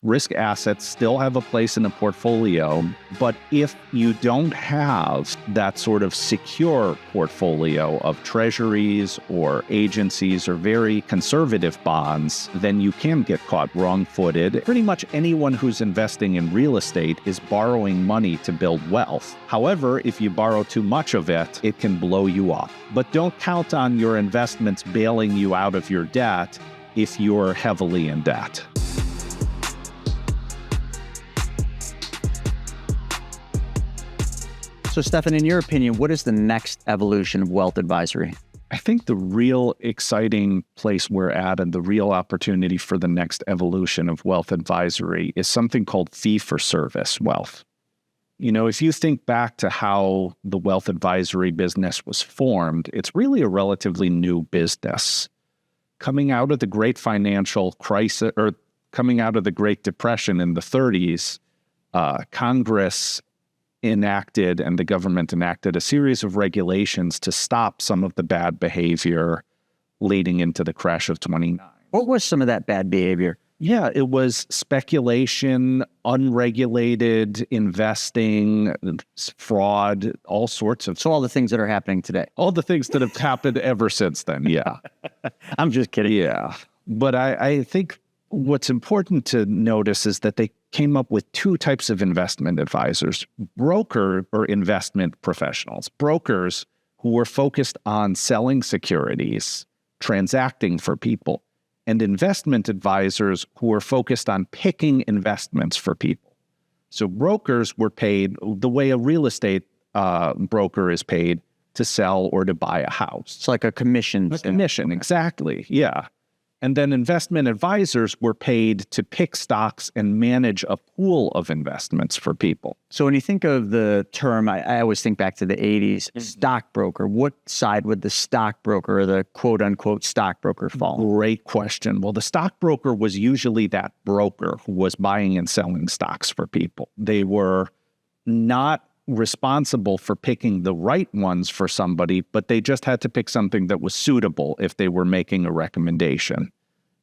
Risk assets still have a place in a portfolio, but if you don't have that sort of secure portfolio of treasuries or agencies or very conservative bonds, then you can get caught wrong-footed. Pretty much anyone who's investing in real estate is borrowing money to build wealth. However, if you borrow too much of it, it can blow you up. But don't count on your investments bailing you out of your debt if you're heavily in debt. So, Stefan, in your opinion, what is the next evolution of wealth advisory? I think the real exciting place we're at and the real opportunity for the next evolution of wealth advisory is something called fee-for-service wealth. You know, if you think back to how the wealth advisory business was formed, it's really a relatively new business. Coming out of the great financial crisis, or coming out of the Great Depression in the 30s, Congress enacted and the government enacted a series of regulations to stop some of the bad behavior leading into the crash of 29. What was some of that bad behavior? Yeah, it was speculation, unregulated investing, fraud, all sorts of... So all the things that are happening today. All the things that have happened ever since then, yeah. I'm just kidding. Yeah. But I think what's important to notice is that they came up with two types of investment advisors: broker or investment professionals. Brokers who were focused on selling securities, transacting for people, and investment advisors who were focused on picking investments for people. So brokers were paid the way a real estate broker is paid to sell or to buy a house. It's like a commission. A commission, exactly, yeah. And then investment advisors were paid to pick stocks and manage a pool of investments for people. So when you think of the term, I always think back to the 80s, stockbroker. What side would the stockbroker or the quote-unquote stockbroker fall? Great question. Well, the stockbroker was usually that broker who was buying and selling stocks for people. They were not responsible for picking the right ones for somebody, but they just had to pick something that was suitable if they were making a recommendation.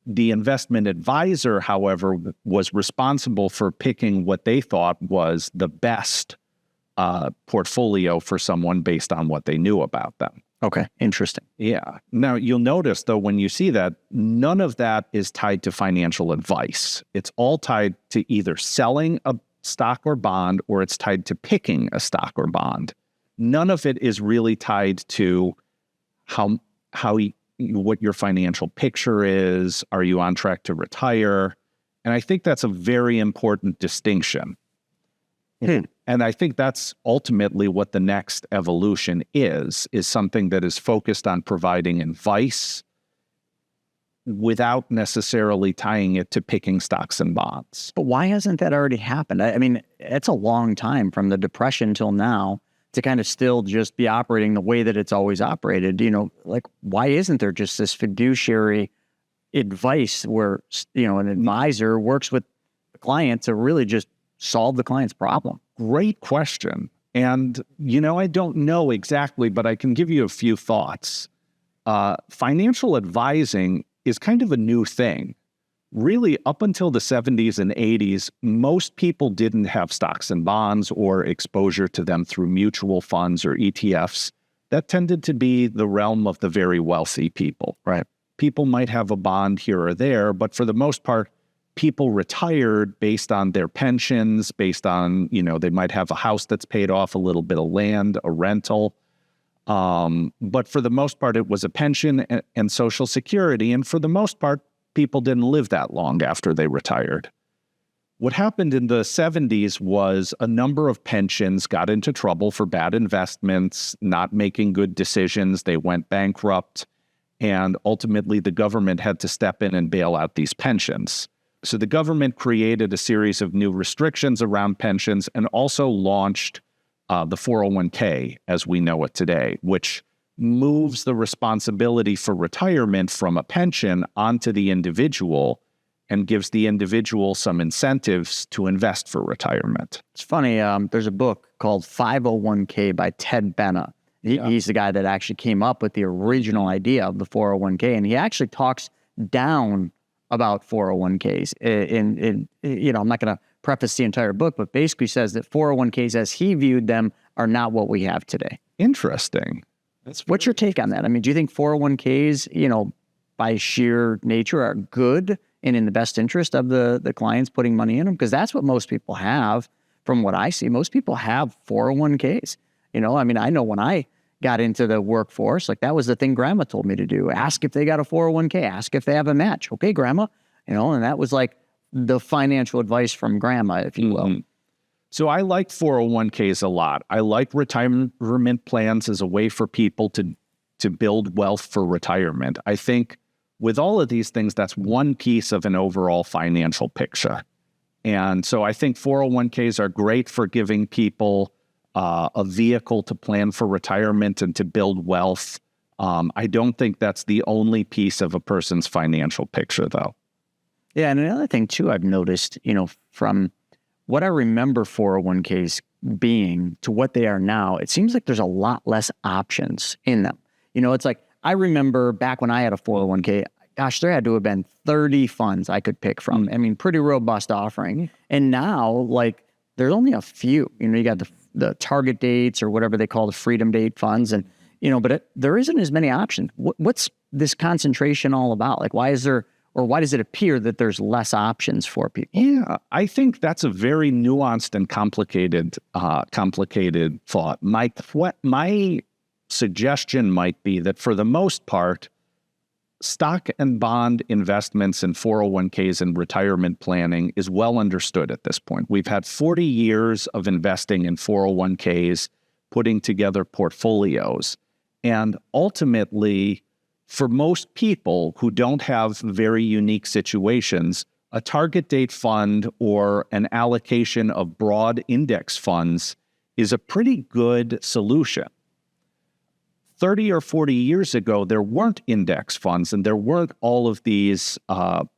The investment advisor, however, was responsible for picking what they thought was the best portfolio for someone based on what they knew about them. Okay, interesting. Yeah. Now, you'll notice, though, when you see that, none of that is tied to financial advice. It's all tied to either selling a stock or bond, or it's tied to picking a stock or bond. None of it is really tied to what your financial picture is. Are you on track to retire? And I think that's a very important distinction. And I think that's ultimately what the next evolution is something that is focused on providing advice without necessarily tying it to picking stocks and bonds. But why hasn't that already happened? I mean, it's a long time from the Depression till now to kind of still just be operating the way that it's always operated. You know, like, why isn't there just this fiduciary advice where, you know, an advisor works with the client to really just solve the client's problem? Great question. And, you know, I don't know exactly, but I can give you a few thoughts. Financial advising is kind of a new thing. Really, up until the 70s and 80s, most people didn't have stocks and bonds or exposure to them through mutual funds or ETFs. That tended to be the realm of the very wealthy people. Right. People might have a bond here or there, but for the most part, people retired based on their pensions, based on, you know, they might have a house that's paid off, a little bit of land, a rental. But for the most part, it was a pension and Social Security. And for the most part, people didn't live that long after they retired. What happened in the 70s was a number of pensions got into trouble for bad investments, not making good decisions. They went bankrupt. And ultimately, the government had to step in and bail out these pensions. So the government created a series of new restrictions around pensions and also launched the 401k as we know it today, which moves the responsibility for retirement from a pension onto the individual and gives the individual some incentives to invest for retirement. It's funny, there's a book called 501k by Ted Benna. He's the guy that actually came up with the original idea of the 401k, and he actually talks down about 401ks. And I'm not going to preface the entire book, but basically says that 401ks as he viewed them are not what we have today. Interesting. What's your take on that? I mean, do you think 401ks, by sheer nature are good and in the best interest of the clients putting money in them? Because that's what most people have from what I see. Most people have 401ks. I mean, I know when I got into the workforce, like that was the thing grandma told me to do. Ask if they got a 401k, ask if they have a match. Okay, grandma, and that was like the financial advice from grandma, if you will. So I like 401ks a lot. I like retirement plans as a way for people to build wealth for retirement. I think with all of these things, that's one piece of an overall financial picture. And so I think 401ks are great for giving people a vehicle to plan for retirement and to build wealth. I don't think that's the only piece of a person's financial picture, though. Yeah, and another thing, too, I've noticed, from what I remember 401ks being to what they are now, it seems like there's a lot less options in them. It's like, I remember back when I had a 401k, gosh, there had to have been 30 funds I could pick from. I mean, pretty robust offering. And now, like, there's only a few. You got the target dates or whatever they call the freedom date funds. And, but there isn't as many options. What's this concentration all about? Like, why does it appear that there's less options for people? Yeah, I think that's a very nuanced and complicated thought. My suggestion might be that for the most part, stock and bond investments in 401ks and retirement planning is well understood at this point. We've had 40 years of investing in 401ks, putting together portfolios. And ultimately, for most people who don't have very unique situations, a target date fund or an allocation of broad index funds is a pretty good solution. 30 or 40 years ago, there weren't index funds and there weren't all of these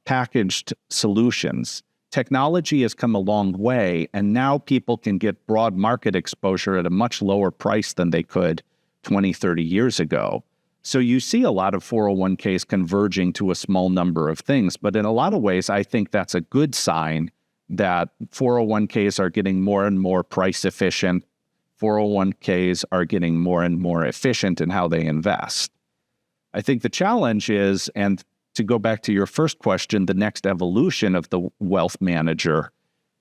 packaged solutions. Technology has come a long way, and now people can get broad market exposure at a much lower price than they could 20, 30 years ago. So you see a lot of 401ks converging to a small number of things, but in a lot of ways, I think that's a good sign that 401ks are getting more and more price efficient. 401ks are getting more and more efficient in how they invest. I think the challenge is, and to go back to your first question, the next evolution of the wealth manager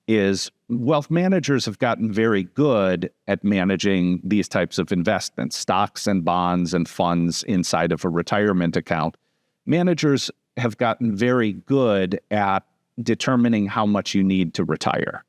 is wealth managers have gotten very good at managing these types of investments, stocks and bonds and funds inside of a retirement account. Managers have gotten very good at determining how much you need to retire.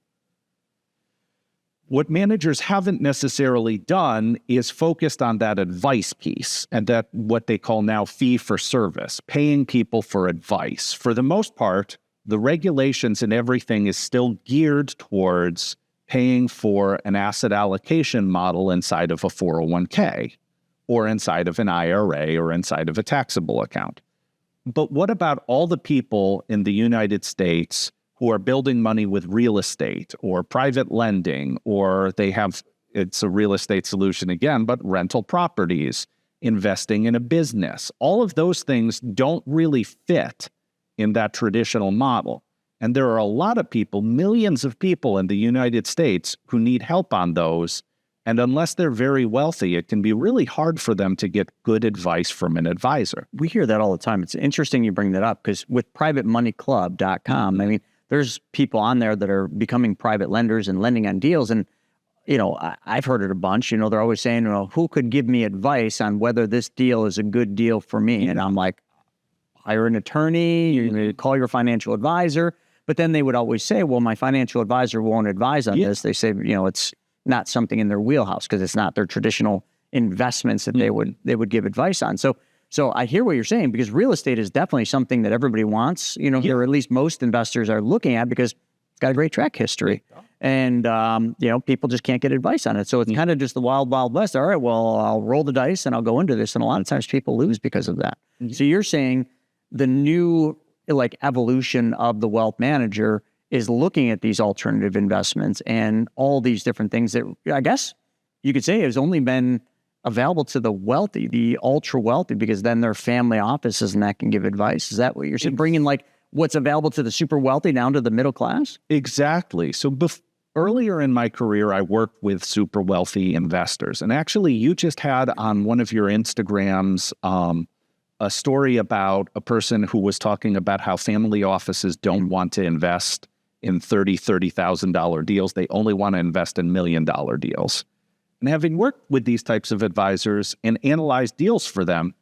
What managers haven't necessarily done is focused on that advice piece and that what they call now fee for service, paying people for advice. For the most part, the regulations and everything is still geared towards paying for an asset allocation model inside of a 401k or inside of an IRA or inside of a taxable account. But what about all the people in the United States who are building money with real estate or private lending, or it's a real estate solution again, but rental properties, investing in a business? All of those things don't really fit in that traditional model. And there are a lot of people, millions of people in the United States who need help on those. And unless they're very wealthy, it can be really hard for them to get good advice from an advisor. We hear that all the time. It's interesting you bring that up because with privatemoneyclub.com, I mean, there's people on there that are becoming private lenders and lending on deals. And, I've heard it a bunch. They're always saying, who could give me advice on whether this deal is a good deal for me? And I'm like, hire an attorney, you call your financial advisor. But then they would always say, well, my financial advisor won't advise on this. They say, it's not something in their wheelhouse because it's not their traditional investments that they would give advice on. So I hear what you're saying, because real estate is definitely something that everybody wants, or at least most investors are looking at because it's got a great track history. And, people just can't get advice on it. So it's kind of just the wild, wild west. All right, well, I'll roll the dice and I'll go into this. And a lot of times people lose because of that. So you're saying the new evolution of the wealth manager is looking at these alternative investments and all these different things that I guess you could say has only been available to the wealthy, the ultra wealthy, because then their family offices and that can give advice. Is that what you're saying? Bringing what's available to the super wealthy down to the middle class? Exactly. So earlier in my career, I worked with super wealthy investors. And actually, you just had on one of your Instagrams a story about a person who was talking about how family offices don't want to invest in $30,000 deals. They only want to invest in $1 million deals. And having worked with these types of advisors and analyzed deals for them,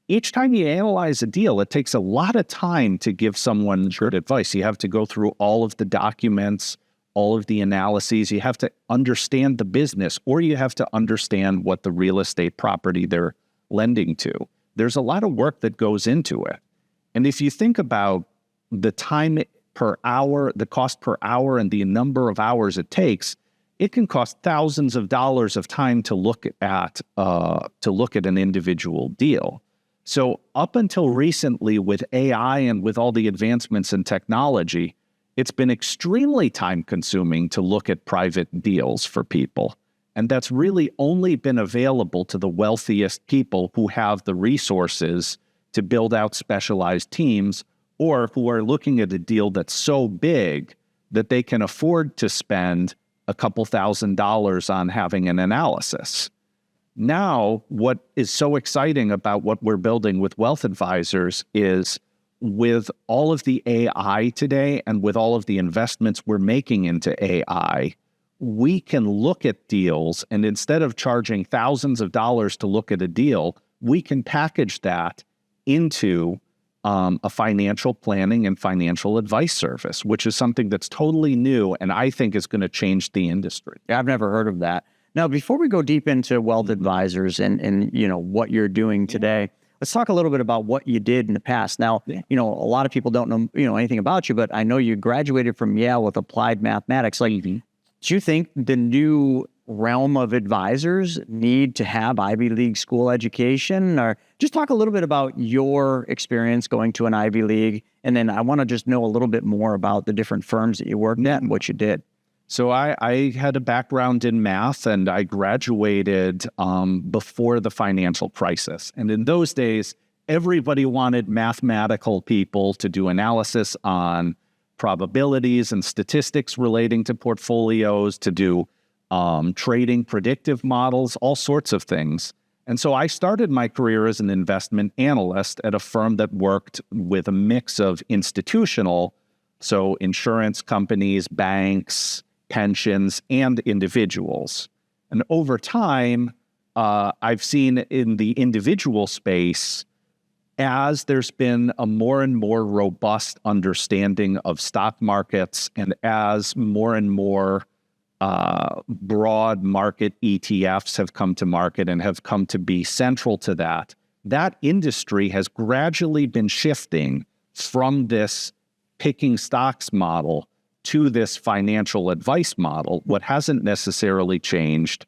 each time you analyze a deal, it takes a lot of time to give someone good advice. You have to go through all of the documents, all of the analyses. You have to understand the business, or you have to understand what the real estate property they're lending to. There's a lot of work that goes into it. And if you think about the time per hour, the cost per hour, and the number of hours it takes, it can cost thousands of dollars of time to look at an individual deal. So up until recently, with AI and with all the advancements in technology, it's been extremely time-consuming to look at private deals for people. And that's really only been available to the wealthiest people who have the resources to build out specialized teams, or who are looking at a deal that's so big that they can afford to spend a couple $1,000s on having an analysis. Now, what is so exciting about what we're building with Wealth Advisors is, with all of the AI today and with all of the investments we're making into AI, we can look at deals, and instead of charging thousands of dollars to look at a deal, we can package that into a financial planning and financial advice service, which is something that's totally new and I think is going to change the industry. Yeah, I've never heard of that. Now, before we go deep into Wealth Advisors and what you're doing today, let's talk a little bit about what you did in the past. Now, a lot of people don't know anything about you, but I know you graduated from Yale with applied mathematics. Like, do you think the new realm of advisors need to have Ivy League school education? Or just talk a little bit about your experience going to an Ivy League. And then I want to just know a little bit more about the different firms that you worked at and what you did. So I had a background in math, and I graduated before the financial crisis. And in those days, everybody wanted mathematical people to do analysis on probabilities and statistics relating to portfolios, to do trading predictive models, all sorts of things. And so I started my career as an investment analyst at a firm that worked with a mix of institutional, so insurance companies, banks, pensions, and individuals. And over time, I've seen in the individual space, as there's been a more and more robust understanding of stock markets, and as more and more broad market ETFs have come to market and have come to be central to that, that industry has gradually been shifting from this picking stocks model to this financial advice model. What hasn't necessarily changed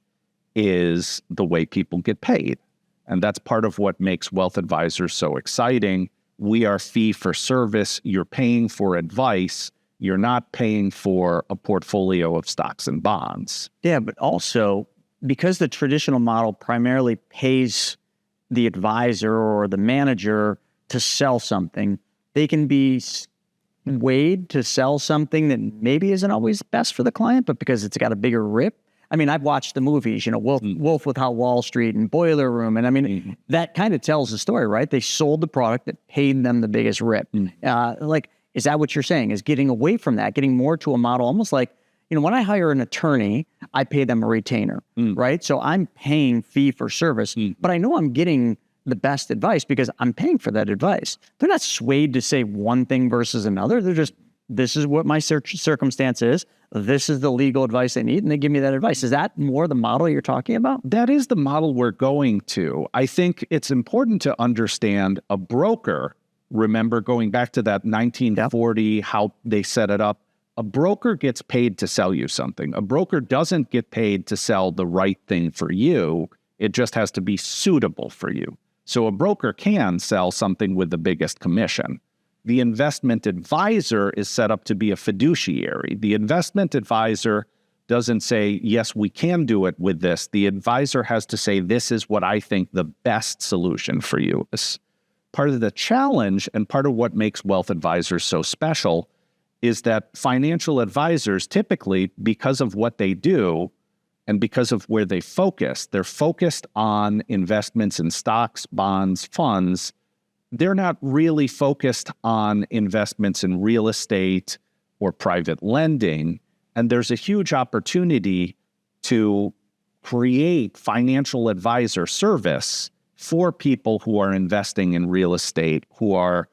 is the way people get paid. And that's part of what makes Wealth Advisors so exciting. We are fee for service. You're paying for advice. You're not paying for a portfolio of stocks and bonds. Yeah, but also because the traditional model primarily pays the advisor or the manager to sell something, they can be weighed to sell something that maybe isn't always best for the client, but because it's got a bigger rip. I mean, I've watched the movies, Wolf Without Wall Street and Boiler Room. And I mean, that kind of tells the story, right? They sold the product that paid them the biggest rip. Is that what you're saying? Is getting away from that, getting more to a model, almost like, when I hire an attorney, I pay them a retainer, right? So I'm paying fee for service, but I know I'm getting the best advice because I'm paying for that advice. They're not swayed to say one thing versus another. They're just, this is what my circumstance is. This is the legal advice they need, and they give me that advice. Is that more the model you're talking about? That is the model we're going to. I think it's important to understand a broker. Remember, going back to that 1940, how they set it up, a broker gets paid to sell you something. A broker doesn't get paid to sell the right thing for you. It just has to be suitable for you. So a broker can sell something with the biggest commission. The investment advisor is set up to be a fiduciary. The investment advisor doesn't say, yes, we can do it with this. The advisor has to say, this is what I think the best solution for you is. Part of the challenge and part of what makes wealth advisors so special is that financial advisors typically, because of what they do and because of where they focus, they're focused on investments in stocks, bonds, funds. They're not really focused on investments in real estate or private lending. And there's a huge opportunity to create financial advisor service for people who are investing in real estate, who are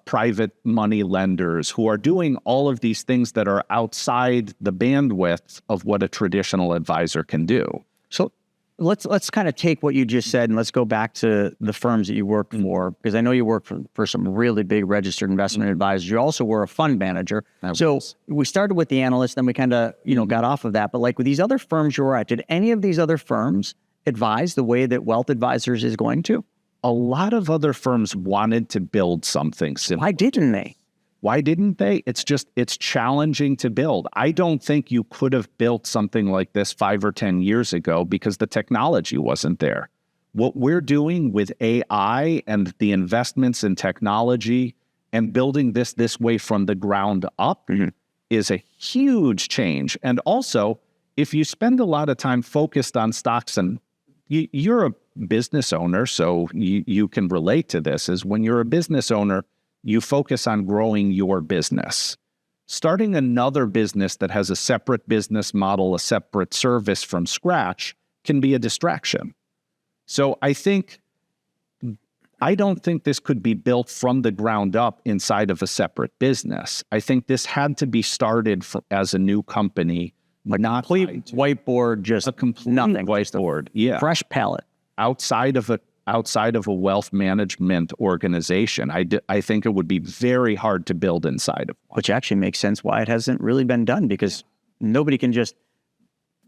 private money lenders, who are doing all of these things that are outside the bandwidth of what a traditional advisor can do. So let's kind of take what you just said and let's go back to the firms that you worked for, because I know you worked for some really big registered investment advisors. You also were a fund manager. So we started with the analyst, then we kind of, got off of that. But like with these other firms you were at, did any of these other firms advise the way that Wealth Advisors is going to? A lot of other firms wanted to build something similar. Why didn't they? Why didn't they? It's challenging to build. I don't think you could have built something like this 5 or 10 years ago because the technology wasn't there. What we're doing with AI and the investments in technology and building this way from the ground up is a huge change. And also, if you spend a lot of time focused on stocks, and you're a business owner, so you can relate to this, is when you're a business owner, you focus on growing your business. Starting another business that has a separate business model, a separate service from scratch can be a distraction. So I don't think this could be built from the ground up inside of a separate business. I think this had to be started as a new company, like not complete whiteboard, just a complete nothing. Whiteboard, yeah, fresh palette outside of a wealth management organization. I think it would be very hard to build inside of one. Which actually makes sense why it hasn't really been done, because nobody can just,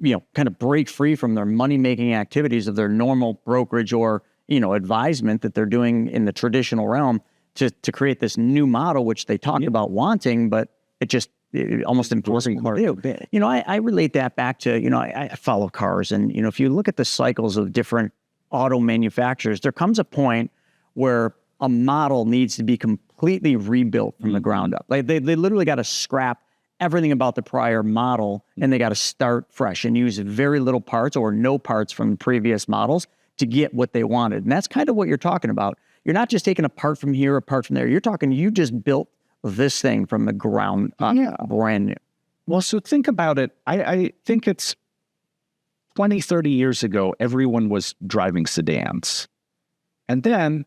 kind of break free from their money-making activities of their normal brokerage or, advisement that they're doing in the traditional realm to create this new model, which they talked about wanting, but it almost impossible to do. I relate that back to, I follow cars, and, if you look at the cycles of different auto manufacturers, there comes a point where a model needs to be completely rebuilt from the ground up. Like they literally got to scrap everything about the prior model, and they got to start fresh and use very little parts or no parts from previous models to get what they wanted. And that's kind of what you're talking about. You're not just taking a part from here, a part from there. You're talking, you just built this thing from the ground up, brand new. Well, so think about it. I think it's 20, 30 years ago, everyone was driving sedans. And then,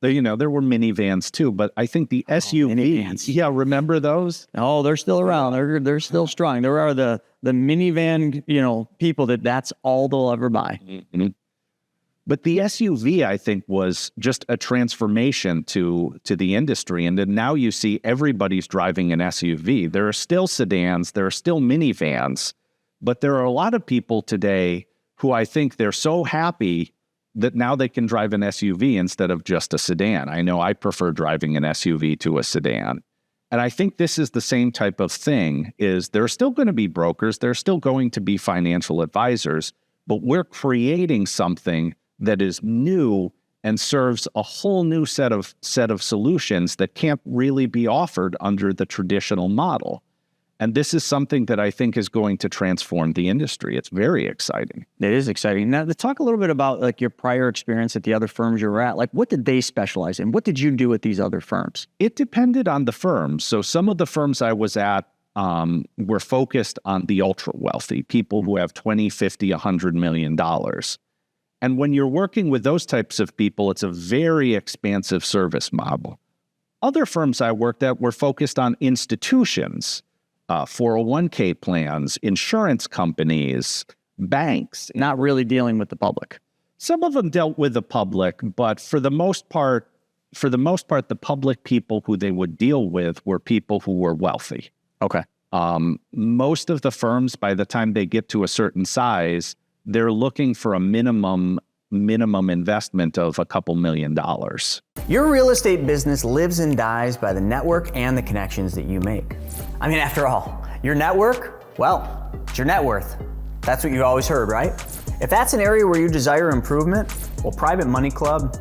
there were minivans too, but I think the SUVs, remember those? Oh, they're still around. They're still strong. There are the minivan, people that's all they'll ever buy. Mm-hmm. But the SUV, I think, was just a transformation to the industry. And then now you see everybody's driving an SUV. There are still sedans, there are still minivans, but there are a lot of people today who I think they're so happy that now they can drive an SUV instead of just a sedan. I know I prefer driving an SUV to a sedan. And I think this is the same type of thing, is there are still going to be brokers, there are still going to be financial advisors, but we're creating something that is new and serves a whole new set of solutions that can't really be offered under the traditional model. And this is something that I think is going to transform the industry. It's very exciting. It is exciting. Now, to talk a little bit about like your prior experience at the other firms you were at, like what did they specialize in? What did you do at these other firms? It depended on the firms. So some of the firms I was at were focused on the ultra wealthy, people who have 20, 50, $100 million. And when you're working with those types of people, it's a very expansive service model. Other firms I worked at were focused on institutions, 401k plans, insurance companies, banks. Not really dealing with the public. Some of them dealt with the public, but for the most part, the public people who they would deal with were people who were wealthy. Okay. Most of the firms, by the time they get to a certain size, they're looking for a minimum investment of a couple $1 million. Your real estate business lives and dies by the network and the connections that you make. I mean, after all, your network, well, it's your net worth. That's what you always heard, right? If that's an area where you desire improvement, well, Private Money Club,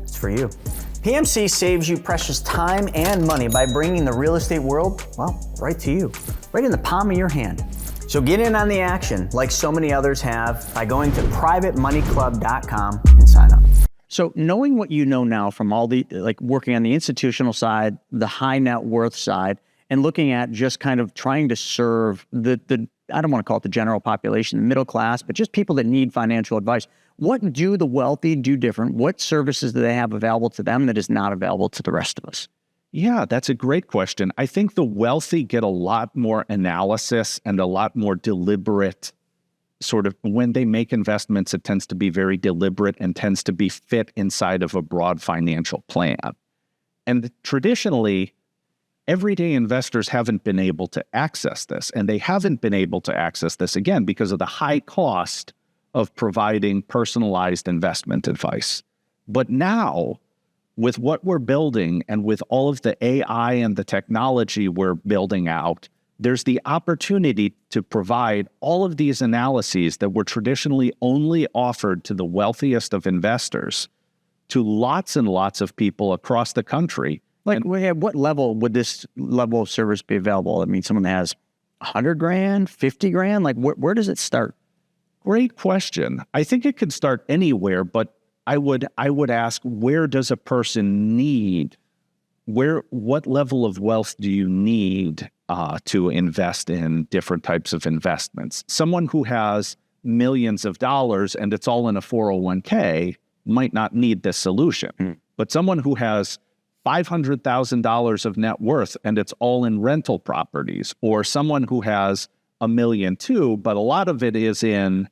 it's for you. PMC saves you precious time and money by bringing the real estate world, well, right to you, right in the palm of your hand. So get in on the action like so many others have by going to privatemoneyclub.com and sign up. So knowing what you know now from all the, like working on the institutional side, the high net worth side, and looking at just kind of trying to serve the I don't want to call it the general population, the middle class, but just people that need financial advice. What do the wealthy do different? What services do they have available to them that is not available to the rest of us? Yeah, that's a great question. I think the wealthy get a lot more analysis and a lot more deliberate sort of, when they make investments, it tends to be very deliberate and tends to be fit inside of a broad financial plan. And traditionally, everyday investors haven't been able to access this, and they haven't been able to access this, again, because of the high cost of providing personalized investment advice. But now, with what we're building and with all of the AI and the technology we're building out, there's the opportunity to provide all of these analyses that were traditionally only offered to the wealthiest of investors to lots and lots of people across the country. Like, at what level would this level of service be available? I mean, someone that has 100 grand, 50 grand, like where does it start? Great question. I think it could start anywhere, but I would ask, where does a person need? What level of wealth do you need to invest in different types of investments? Someone who has millions of dollars and it's all in a 401k might not need this solution. But someone who has $500,000 of net worth and it's all in rental properties, or someone who has $1 million too, but a lot of it is in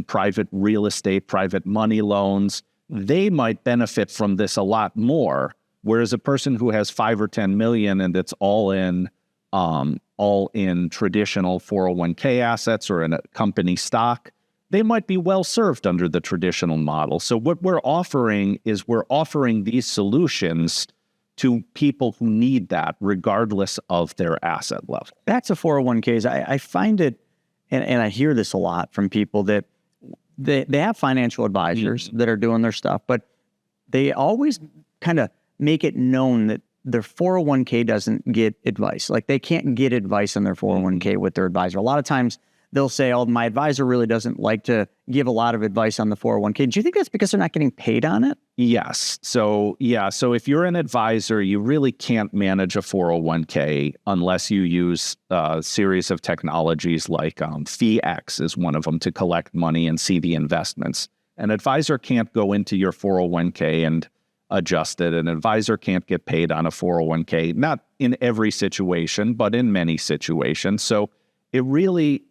private real estate, private money loans, they might benefit from this a lot more. Whereas a person who has 5 or 10 million and it's all in traditional 401k assets or in a company stock, they might be well served under the traditional model. So what we're offering is we're offering these solutions to people who need that regardless of their asset level. Back to 401ks, I find it, and I hear this a lot from people that they have financial advisors that are doing their stuff, but they always kind of make it known that their 401k doesn't get advice. Like they can't get advice on their 401k with their advisor. A lot of times they'll say, oh, my advisor really doesn't like to give a lot of advice on the 401k. Do you think that's because they're not getting paid on it? Yes. So if you're an advisor, you really can't manage a 401k unless you use a series of technologies like FeeX is one of them to collect money and see the investments. An advisor can't go into your 401k and adjust it. An advisor can't get paid on a 401k, not in every situation, but in many situations. So it really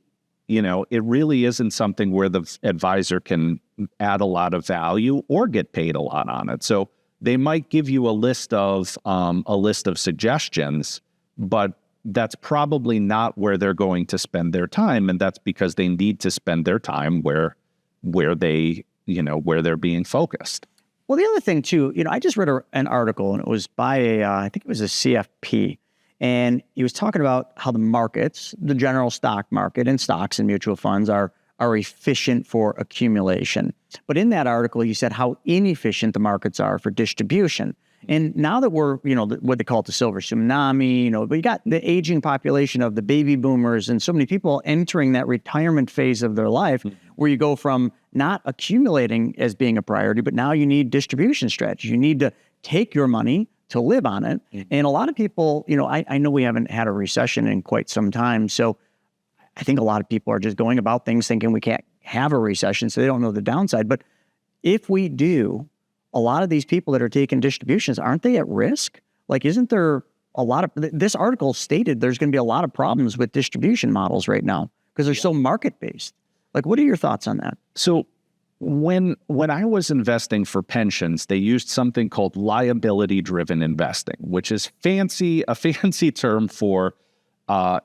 isn't something where the advisor can add a lot of value or get paid a lot on it. So they might give you a list of suggestions, but that's probably not where they're going to spend their time, and that's because they need to spend their time where they're being focused. Well, the other thing too, I just read an article, and it was by I think it was a CFP. And he was talking about how the markets, the general stock market and stocks and mutual funds are efficient for accumulation. But in that article, he said how inefficient the markets are for distribution. And now that we're, what they call it the silver tsunami, but you got the aging population of the baby boomers and so many people entering that retirement phase of their life where you go from not accumulating as being a priority, but now you need distribution strategy. You need to take your money to live on it. And a lot of people, I know we haven't had a recession in quite some time. So I think a lot of people are just going about things thinking we can't have a recession, so they don't know the downside. But if we do, a lot of these people that are taking distributions, aren't they at risk? Like, isn't there a lot of, this article stated there's going to be a lot of problems with distribution models right now because they're so market-based. Like, what are your thoughts on that? So when I was investing for pensions, they used something called liability-driven investing, which is a fancy term for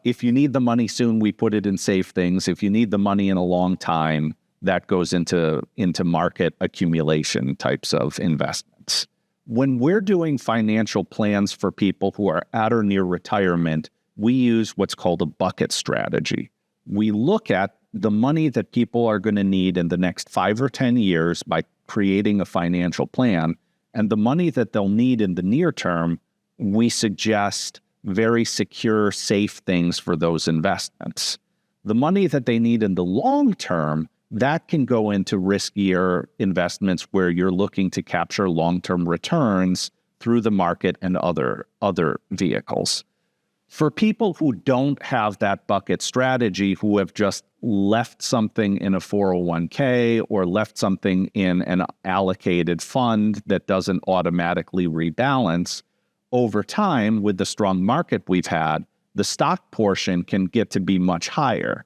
if you need the money soon, we put it in safe things. If you need the money in a long time, that goes into market accumulation types of investments. When we're doing financial plans for people who are at or near retirement, we use what's called a bucket strategy. We look at the money that people are going to need in the next 5 or 10 years by creating a financial plan, And the money that they'll need in the near term, we suggest very secure, safe things for those investments. The money that they need in the long term, that can go into riskier investments where you're looking to capture long-term returns through the market and other vehicles. For people who don't have that bucket strategy, who have just left something in a 401k or left something in an allocated fund that doesn't automatically rebalance, over time, with the strong market we've had, the stock portion can get to be much higher.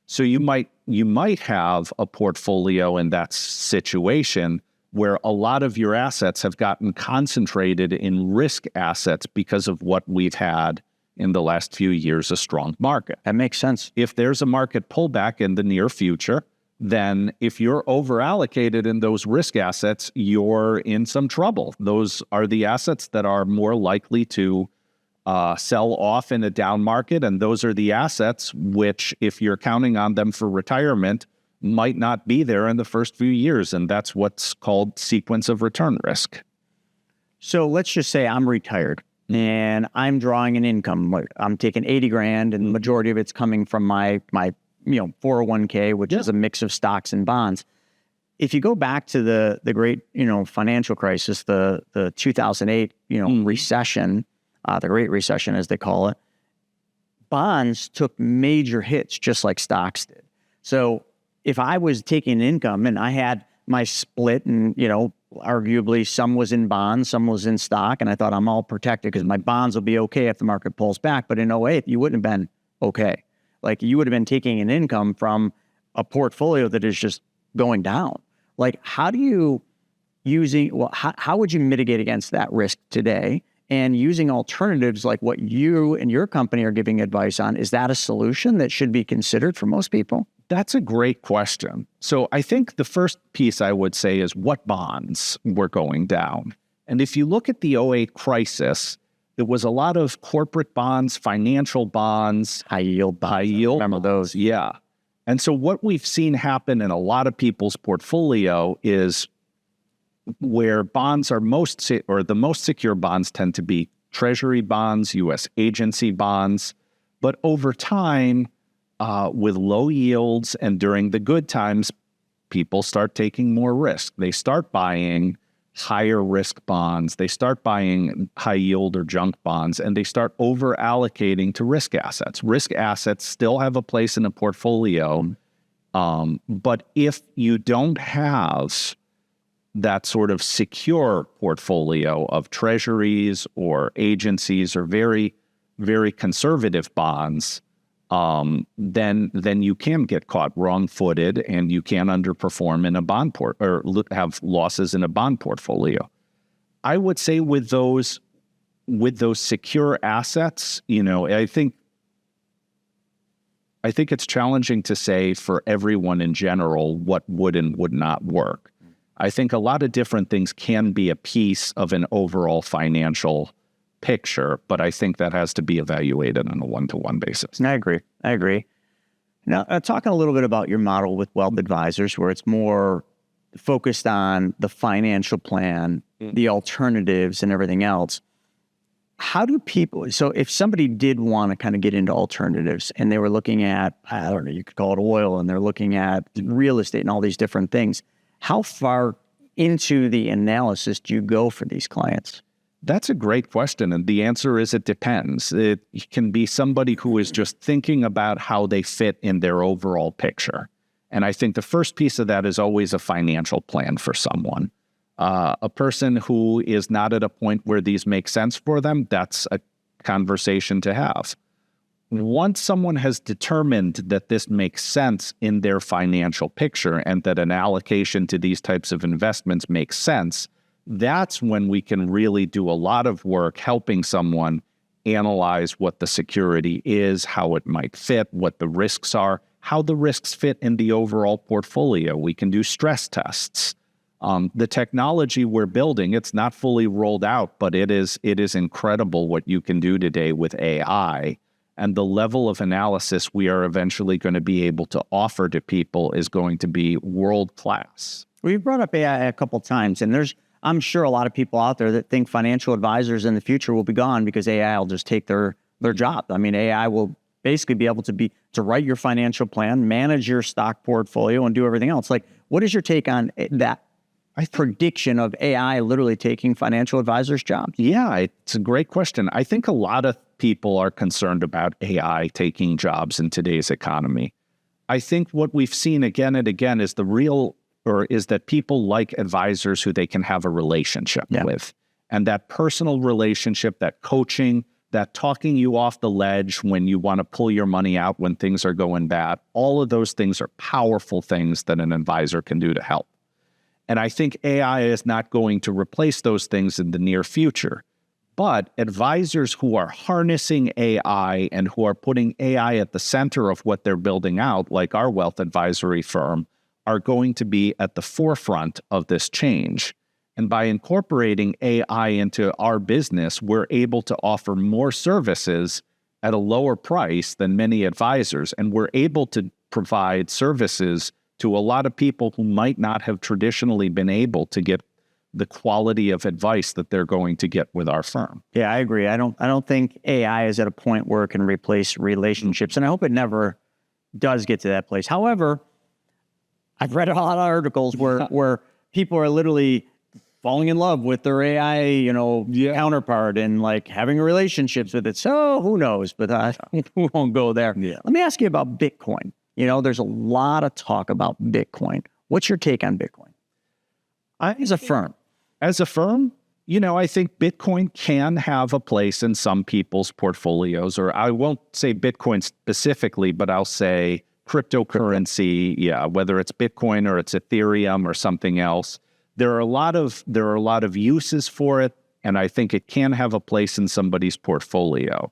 So you might have a portfolio in that situation where a lot of your assets have gotten concentrated in risk assets because of what we've had in the last few years, a strong market. That makes sense. If there's a market pullback in the near future, then if you're over-allocated in those risk assets, you're in some trouble. Those are the assets that are more likely to sell off in a down market, and those are the assets which, if you're counting on them for retirement, might not be there in the first few years, and that's what's called sequence of return risk. So let's just say I'm retired and I'm drawing an income. I'm taking 80 grand, and the majority of it's coming from my 401k, which is a mix of stocks and bonds. If you go back to the great financial crisis, the 2008 recession, the Great Recession as they call it, bonds took major hits just like stocks did. So if I was taking income and I had my split, and arguably some was in bonds, some was in stock, and I thought I'm all protected because my bonds will be okay if the market pulls back. But in 2008, you wouldn't have been okay. Like, you would have been taking an income from a portfolio that is just going down. Like, how would you mitigate against that risk today? And using alternatives like what you and your company are giving advice on, is that a solution that should be considered for most people? That's a great question. So I think the first piece I would say is what bonds were going down. And if you look at the 2008 crisis, there was a lot of corporate bonds, financial bonds, High yield bonds. Remember those? Yeah. And so what we've seen happen in a lot of people's portfolio is where bonds are the most secure bonds tend to be Treasury bonds, U.S. agency bonds. But over time, with low yields and during the good times, people start taking more risk. They start buying higher risk bonds. They start buying high yield or junk bonds, and they start over allocating to risk assets. Risk assets still have a place in a portfolio, but if you don't have that sort of secure portfolio of treasuries or agencies or very, very conservative bonds, then you can get caught wrong-footed and you can underperform in a bond or have losses in a bond portfolio. I would say with those secure assets, I think it's challenging to say for everyone in general what would and would not work. I think a lot of different things can be a piece of an overall financial picture, but I think that has to be evaluated on a one-to-one basis. I agree. Now, talking a little bit about your model with wealth advisors, where it's more focused on the financial plan, the alternatives, and everything else. How do people, so if somebody did want to kind of get into alternatives and they were looking at, I don't know, you could call it oil, and they're looking at real estate and all these different things, how far into the analysis do you go for these clients? That's a great question. And the answer is it depends. It can be somebody who is just thinking about how they fit in their overall picture. And I think the first piece of that is always a financial plan for someone. A person who is not at a point where these make sense for them, that's a conversation to have. Once someone has determined that this makes sense in their financial picture and that an allocation to these types of investments makes sense, that's when we can really do a lot of work helping someone analyze what the security is, how it might fit, what the risks are, how the risks fit in the overall portfolio. We can do stress tests. The technology we're building, it's not fully rolled out, but it is incredible what you can do today with AI. And the level of analysis we are eventually going to be able to offer to people is going to be world-class. Well, you brought up AI a couple of times, and there's I'm sure a lot of people out there that think financial advisors in the future will be gone because AI will just take their job. I mean, AI will basically be able to write your financial plan, manage your stock portfolio, and do everything else. Like, what is your take on that prediction of AI literally taking financial advisors' jobs? Yeah, it's a great question. I think a lot of people are concerned about AI taking jobs in today's economy. I think what we've seen again and again is that people like advisors who they can have a relationship with. And that personal relationship, that coaching, that talking you off the ledge when you want to pull your money out when things are going bad, all of those things are powerful things that an advisor can do to help. And I think AI is not going to replace those things in the near future. But advisors who are harnessing AI and who are putting AI at the center of what they're building out, like our wealth advisory firm, are going to be at the forefront of this change. And by incorporating AI into our business, we're able to offer more services at a lower price than many advisors. And we're able to provide services to a lot of people who might not have traditionally been able to get the quality of advice that they're going to get with our firm. Yeah, I agree. I don't think AI is at a point where it can replace relationships, and I hope it never does get to that place. However, I've read a lot of articles where people are literally falling in love with their AI, counterpart and like having relationships with it. So who knows? But we won't go there. Yeah. Let me ask you about Bitcoin. There's a lot of talk about Bitcoin. What's your take on Bitcoin? As a firm? As a firm, I think Bitcoin can have a place in some people's portfolios, or I won't say Bitcoin specifically, but I'll say cryptocurrency. Yeah, whether it's Bitcoin or it's Ethereum or something else. There are a lot of uses for it, and I think it can have a place in somebody's portfolio.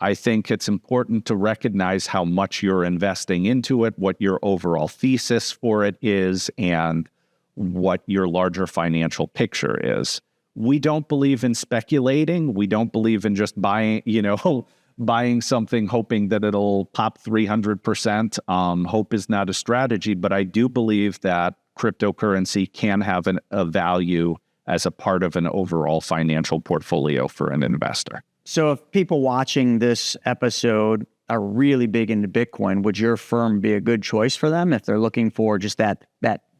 I think it's important to recognize how much you're investing into it, what your overall thesis for it is, and what your larger financial picture is. We don't believe in speculating. We don't believe in just buying something hoping that it'll pop 300%. Hope is not a strategy, but I do believe that cryptocurrency can have a value as a part of an overall financial portfolio for an investor. So if people watching this episode are really big into Bitcoin, would your firm be a good choice for them if they're looking for just that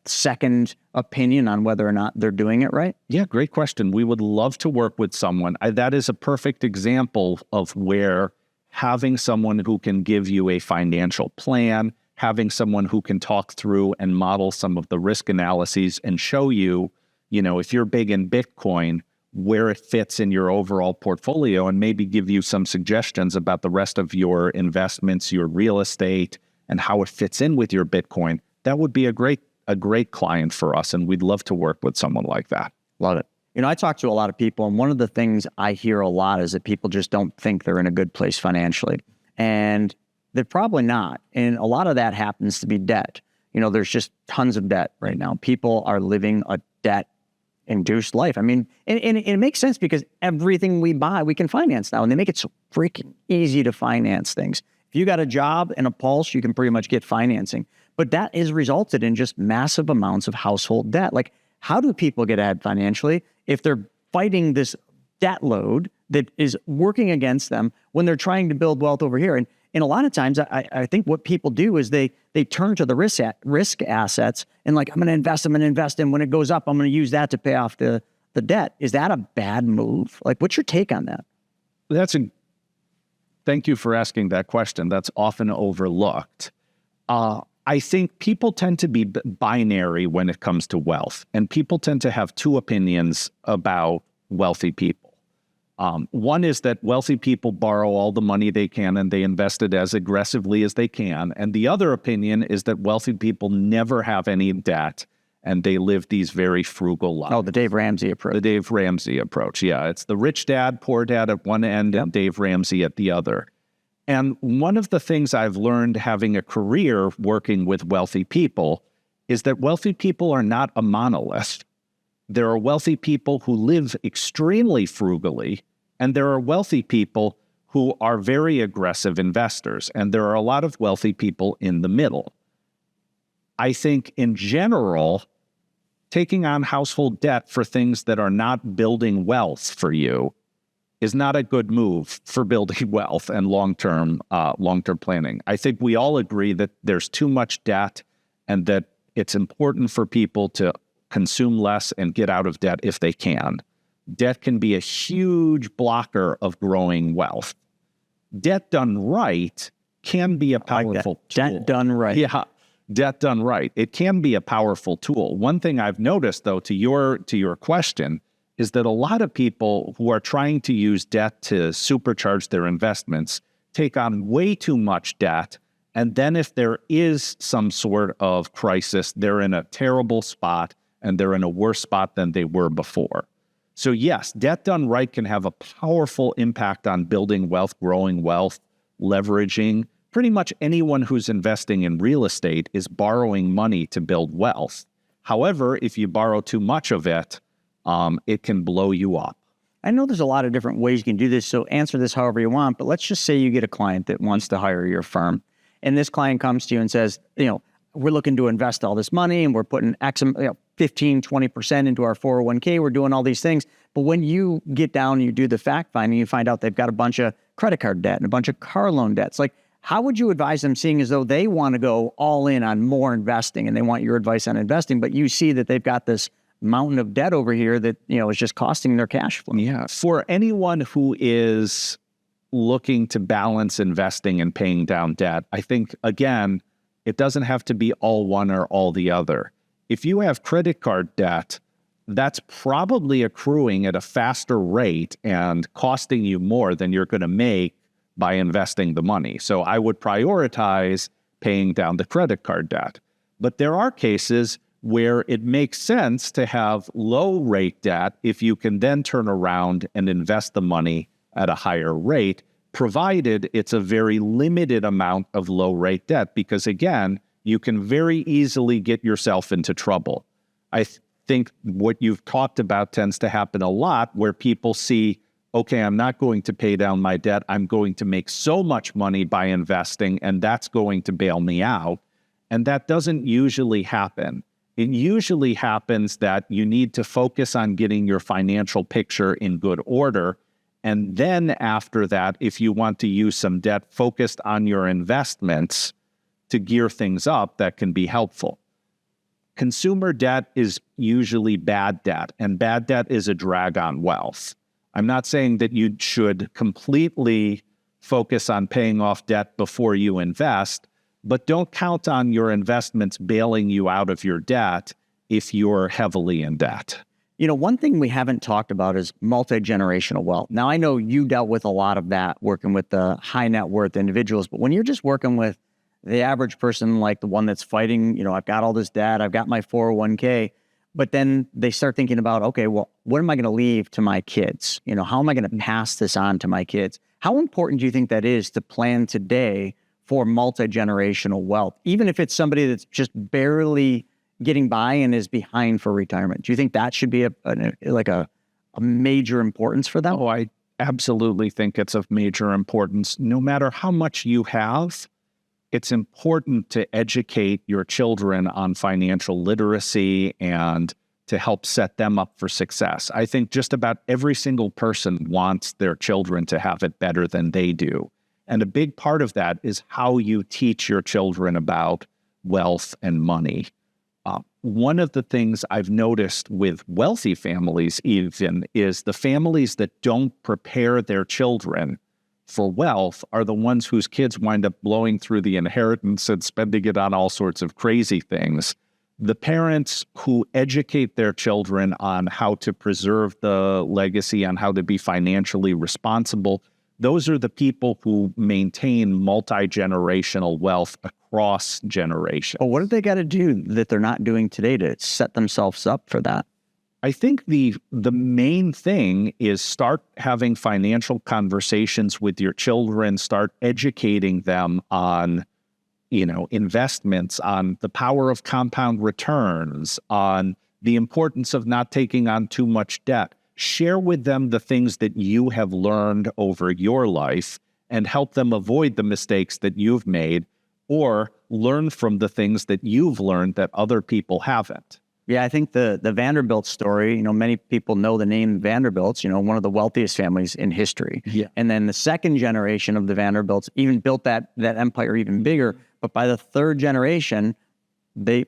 second opinion on whether or not they're doing it right? Yeah, great question. We would love to work with someone. That is a perfect example of where having someone who can give you a financial plan, having someone who can talk through and model some of the risk analyses and show you, if you're big in Bitcoin, where it fits in your overall portfolio, and maybe give you some suggestions about the rest of your investments, your real estate, and how it fits in with your Bitcoin. That would be a great client for us, and we'd love to work with someone like that. Love it. I talk to a lot of people, and one of the things I hear a lot is that people just don't think they're in a good place financially, and they're probably not. And a lot of that happens to be debt. There's just tons of debt right now. People are living a debt-induced life. I mean, and it makes sense because everything we buy, we can finance now, and they make it so freaking easy to finance things. If you got a job and a pulse, you can pretty much get financing. But that has resulted in just massive amounts of household debt. Like, how do people get ahead financially if they're fighting this debt load that is working against them when they're trying to build wealth over here? And a lot of times, I think what people do is they turn to the risk assets and like, I'm going to invest, and when it goes up, I'm going to use that to pay off the debt. Is that a bad move? Like, what's your take on that? Thank you for asking that question. That's often overlooked. I think people tend to be binary when it comes to wealth, and people tend to have two opinions about wealthy people. One is that wealthy people borrow all the money they can and they invest it as aggressively as they can. And the other opinion is that wealthy people never have any debt and they live these very frugal lives. Oh, the Dave Ramsey approach. The Dave Ramsey approach, yeah. It's the rich dad, poor dad at one end, and Dave Ramsey at the other. And one of the things I've learned having a career working with wealthy people is that wealthy people are not a monolith. There are wealthy people who live extremely frugally, and there are wealthy people who are very aggressive investors, and there are a lot of wealthy people in the middle. I think in general, taking on household debt for things that are not building wealth for you is not a good move for building wealth and long-term planning. I think we all agree that there's too much debt and that it's important for people to consume less and get out of debt if they can. Debt can be a huge blocker of growing wealth. Debt done right can be a powerful tool. Debt done right. Yeah, debt done right. It can be a powerful tool. One thing I've noticed, though, to your question, is that a lot of people who are trying to use debt to supercharge their investments take on way too much debt. And then if there is some sort of crisis, they're in a terrible spot and they're in a worse spot than they were before. So yes, debt done right can have a powerful impact on building wealth, growing wealth, leveraging. Pretty much anyone who's investing in real estate is borrowing money to build wealth. However, if you borrow too much of it, it can blow you up. I know there's a lot of different ways you can do this, so answer this however you want, but let's just say you get a client that wants to hire your firm, and this client comes to you and says, we're looking to invest all this money, and we're putting 15, 20% into our 401k, we're doing all these things, but when you get down and you do the fact finding, you find out they've got a bunch of credit card debt and a bunch of car loan debts. Like, how would you advise them, seeing as though they want to go all in on more investing and they want your advice on investing, but you see that they've got this mountain of debt over here that, is just costing their cash flow? Yeah. For anyone who is looking to balance investing and paying down debt, I think, again, it doesn't have to be all one or all the other. If you have credit card debt, that's probably accruing at a faster rate and costing you more than you're going to make by investing the money. So I would prioritize paying down the credit card debt. But there are cases where it makes sense to have low rate debt if you can then turn around and invest the money at a higher rate, provided it's a very limited amount of low rate debt, because again, you can very easily get yourself into trouble. I think what you've talked about tends to happen a lot, where people see, okay, I'm not going to pay down my debt, I'm going to make so much money by investing, and that's going to bail me out. And that doesn't usually happen. It usually happens that you need to focus on getting your financial picture in good order. And then after that, if you want to use some debt focused on your investments to gear things up, that can be helpful. Consumer debt is usually bad debt, and bad debt is a drag on wealth. I'm not saying that you should completely focus on paying off debt before you invest, but don't count on your investments bailing you out of your debt if you're heavily in debt. One thing we haven't talked about is multi-generational wealth. Now, I know you dealt with a lot of that working with the high net worth individuals, but when you're just working with the average person, like the one that's fighting, I've got all this debt, I've got my 401k, but then they start thinking about, okay, well, what am I going to leave to my kids? How am I going to pass this on to my kids? How important do you think that is to plan today for multi-generational wealth, even if it's somebody that's just barely getting by and is behind for retirement? Do you think that should be a major importance for them? Oh, I absolutely think it's of major importance. No matter how much you have, it's important to educate your children on financial literacy and to help set them up for success. I think just about every single person wants their children to have it better than they do. And a big part of that is how you teach your children about wealth and money. One of the things I've noticed with wealthy families even is the families that don't prepare their children for wealth are the ones whose kids wind up blowing through the inheritance and spending it on all sorts of crazy things. The parents who educate their children on how to preserve the legacy, on how to be financially responsible, those are the people who maintain multi-generational wealth across generations. Well, what do they got to do that they're not doing today to set themselves up for that? I think the main thing is start having financial conversations with your children, start educating them on, investments, on the power of compound returns, on the importance of not taking on too much debt. Share with them the things that you have learned over your life and help them avoid the mistakes that you've made, or learn from the things that you've learned that other people haven't. Yeah, I think the Vanderbilt story, many people know the name Vanderbilts, one of the wealthiest families in history. Yeah. And then the second generation of the Vanderbilts even built that empire even bigger. But by the third generation, they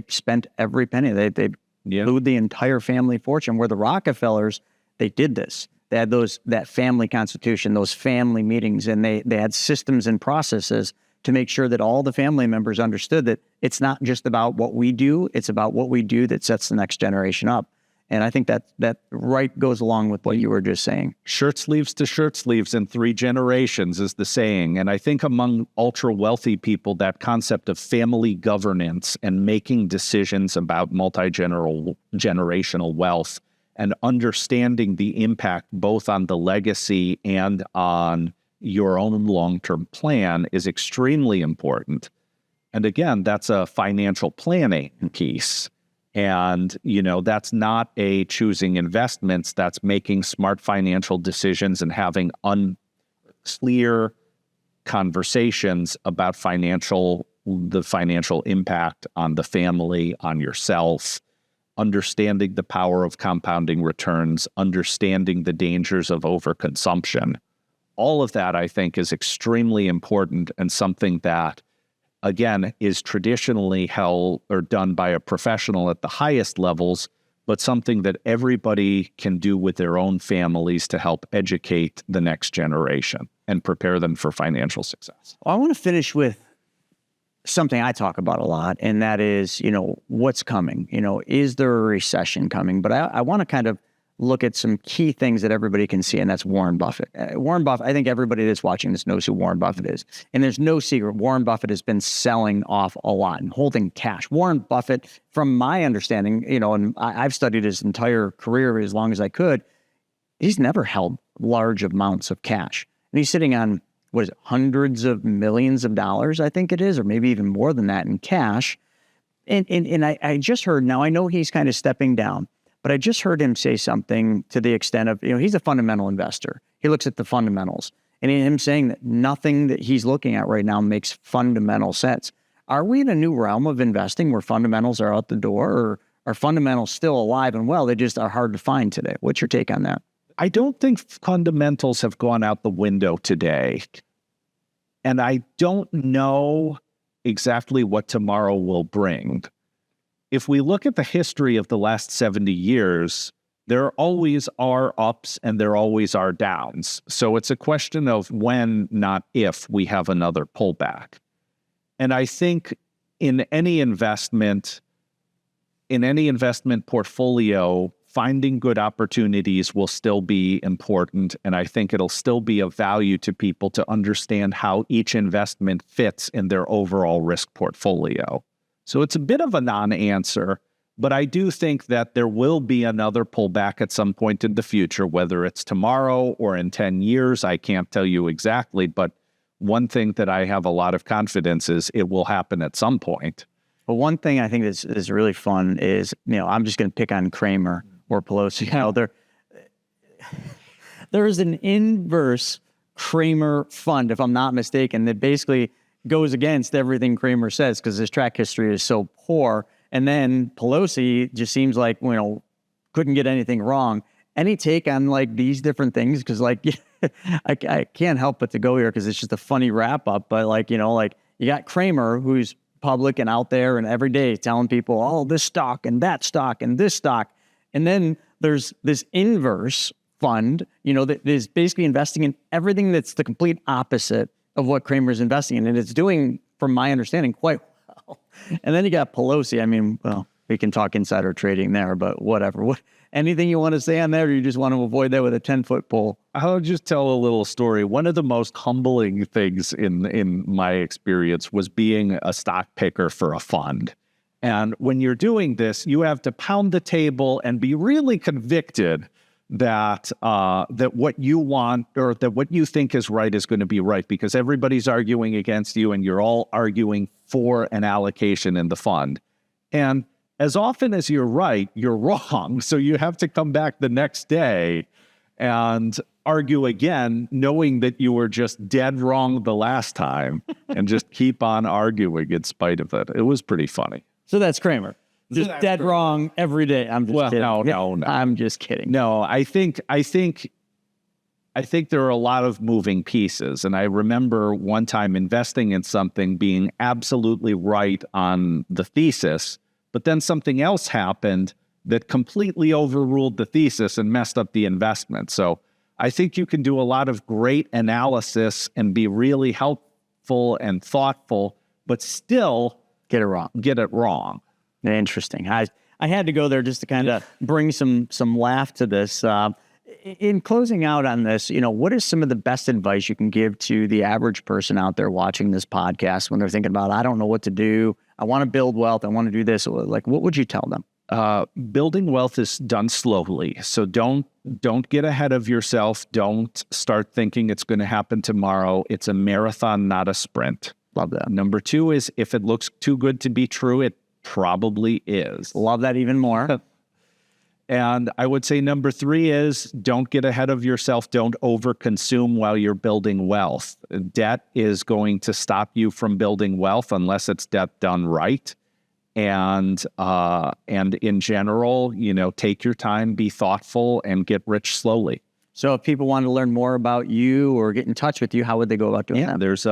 spent every penny. They blew the entire family fortune. Where the Rockefellers, they did this. They had that family constitution, those family meetings, and they had systems and processes to make sure that all the family members understood that it's not just about what we do, it's about what we do that sets the next generation up. And I think that right goes along with what you were just saying. Shirt sleeves to shirt sleeves in 3 generations is the saying. And I think among ultra wealthy people, that concept of family governance and making decisions about multi-generational wealth and understanding the impact both on the legacy and on your own long-term plan is extremely important. And again, that's a financial planning piece. And, that's not a choosing investments, that's making smart financial decisions and having unclear conversations about the financial impact on the family, on yourself, understanding the power of compounding returns, understanding the dangers of overconsumption. All of that, I think, is extremely important and something that, again, is traditionally held or done by a professional at the highest levels, but something that everybody can do with their own families to help educate the next generation and prepare them for financial success. Well, I want to finish with something I talk about a lot, and that is, what's coming? Is there a recession coming? But I want to kind of look at some key things that everybody can see, and that's Warren Buffett. Warren Buffett, I think everybody that's watching this knows who Warren Buffett is. And there's no secret, Warren Buffett has been selling off a lot and holding cash. Warren Buffett, from my understanding, and I've studied his entire career as long as I could, he's never held large amounts of cash. And he's sitting on, hundreds of millions of dollars, I think it is, or maybe even more than that in cash. And I just heard, now I know he's kind of stepping down, but I just heard him say something to the extent of, he's a fundamental investor. He looks at the fundamentals. And him saying that nothing that he's looking at right now makes fundamental sense. Are we in a new realm of investing where fundamentals are out the door, or are fundamentals still alive and well? They just are hard to find today. What's your take on that? I don't think fundamentals have gone out the window today. And I don't know exactly what tomorrow will bring. If we look at the history of the last 70 years, there always are ups and there always are downs. So it's a question of when, not if, we have another pullback. And I think in any investment portfolio, finding good opportunities will still be important. And I think it'll still be of value to people to understand how each investment fits in their overall risk portfolio. So it's a bit of a non-answer, but I do think that there will be another pullback at some point in the future, whether it's tomorrow or in 10 years. I can't tell you exactly, but one thing that I have a lot of confidence is it will happen at some point. But one thing I think is really fun is, I'm just going to pick on Kramer or Pelosi. There is an inverse Kramer fund, if I'm not mistaken, that basically goes against everything Kramer says because his track history is so poor. And then Pelosi just seems like, couldn't get anything wrong. Any take on these different things? Because I can't help but to go here because it's just a funny wrap up. But you got Kramer, who's public and out there and every day telling people, oh, this stock and that stock and this stock. And then there's this inverse fund, that is basically investing in everything that's the complete opposite of what Kramer's investing in. And it's doing, from my understanding, quite well. And then you got Pelosi. We can talk insider trading there, but whatever. Anything you want to say on that, or you just want to avoid that with a 10-foot pole? I'll just tell a little story. One of the most humbling things in my experience was being a stock picker for a fund. And when you're doing this, you have to pound the table and be really convicted that what you want or that what you think is right is going to be right, because everybody's arguing against you and you're all arguing for an allocation in the fund. And as often as you're right, you're wrong. So you have to come back the next day and argue again, knowing that you were just dead wrong the last time and just keep on arguing in spite of it. It was pretty funny. So that's Kramer. just dead wrong every day. I'm just kidding. No. I'm just kidding. No, I think there are a lot of moving pieces. And I remember one time investing in something being absolutely right on the thesis, but then something else happened that completely overruled the thesis and messed up the investment. So I think you can do a lot of great analysis and be really helpful and thoughtful, but still Get it wrong. Interesting. I had to go there just to kind of bring some laugh to this. In closing out on this, what is some of the best advice you can give to the average person out there watching this podcast when they're thinking about, I don't know what to do, I want to build wealth, I want to do this? Like, what would you tell them? Building wealth is done slowly. So don't get ahead of yourself. Don't start thinking it's going to happen tomorrow. It's a marathon, not a sprint. Love that. Number 2 is, if it looks too good to be true, it probably is. Love that even more. And I would say number 3 is, don't get ahead of yourself. Don't overconsume while you're building wealth. Debt is going to stop you from building wealth unless it's debt done right. And in general, take your time, be thoughtful, and get rich slowly. So if people want to learn more about you or get in touch with you, how would they go about doing that? There's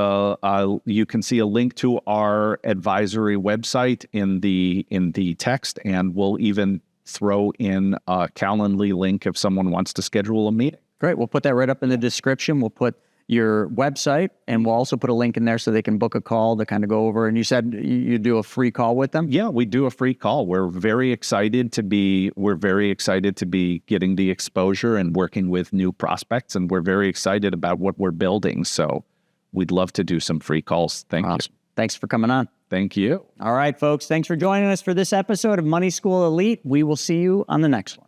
you can see a link to our advisory website in the text, and we'll even throw in a Calendly link if someone wants to schedule a meeting. Great. We'll put that right up in the description. We'll put your website, and we'll also put a link in there so they can book a call to kind of go over. And you said you do a free call with them? Yeah, we do a free call. We're very excited to be getting the exposure and working with new prospects, and we're very excited about what we're building. So we'd love to do some free calls. Thank you. Thanks for coming on. Thank you. All right, folks. Thanks for joining us for this episode of Money School Elite. We will see you on the next one.